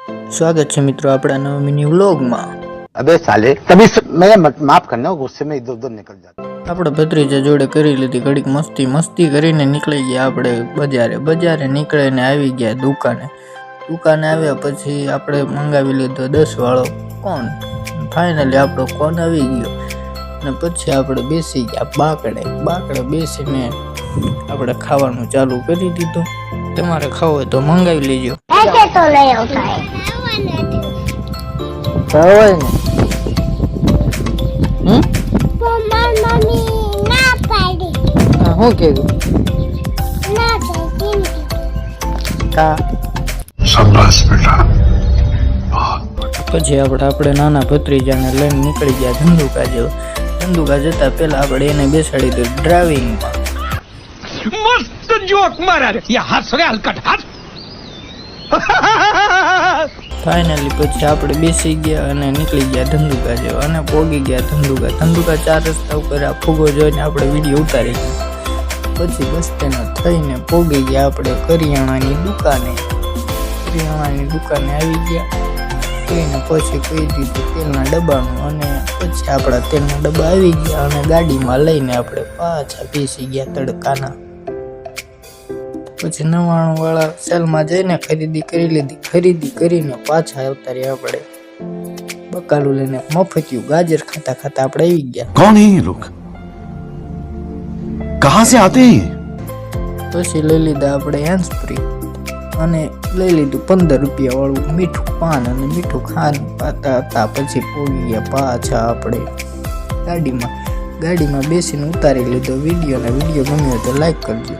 स्वागत है मित्रों अपना नवा मिनी व्लॉग में। अबे साले तभी मैं माफ करना, गुस्से में इधर उधर निकल जाता। આપણે ભત્રીજા જોડે કરી લીધી ઘડીક મસ્તી કરીને નીકળી ગયા આપણે બજારે નીકળીને આવી ગયા દુકાને આવ્યા પછી આપણે મંગાવી લીધો 10 વાળો કોન। ફાઇનલી આપણો કોન આવી ગયો અને પછી આપણે બેસી ગયા બાકડે બેસીને આપણે ખાવાનું ચાલુ કરી દીધું। તમારે ખાવું હોય તો મંગાવી લેજો। ऐसे तो नहीं होता है। ભાઈ ને तो मम्मी ना पाड़ी શું કીધું ना चाहिए કા शाबाश बेटा। પછી આપણે નાના ભત્રીજાને લઈને નીકળી ગયા ધંધુકા જતા પહેલા આપણે એને બેસાડી દીધું ડ્રાઇવિંગમાં। मस्त जोक मारा रे ये हंस रे हलकट हंस। ફાઇનલી પછી આપણે બેસી ગયા અને નીકળી ગયા ધંધુકા જેવા અને પોગી ગયા ધંધુકા 4 રસ્તા ઉપર આ ફૂગો જોઈને આપણે વિડીયો ઉતારી ગયા। પછી બસ સ્ટેન્ડ થઈને પોગી ગયા આપણે કરિયાણાની દુકાને આવી ગયા। એને પછી કહી દીધું તેલના ડબ્બાનું અને પછી આપણા તેલના ડબ્બા આવી ગયા અને ગાડીમાં લઈને આપણે પાછા બેસી ગયા તડકાના। પછી 99 વાળા સેલમાં જઈને ખરીદી કરીને પાછા અવતાર્યા આપણે બકાલું લઈને મફતિયું ગાજર ખાતા આપણે આવી ગયા। कौन है ये लोग, कहां से आते हैं? પછી લઈ લીધા આપણે હેન્ડ સ્પ્રે અને લઈ લીધું 15 રૂપિયા વાળું મીઠું પાન અને મીઠું ખાન પાતા હતા। પછી પોગી ગયા પાછા આપણે ગાડીમાં બેસીને ઉતારી લીધો વિડીયો ગમ્યો તો લાઈક કરજો।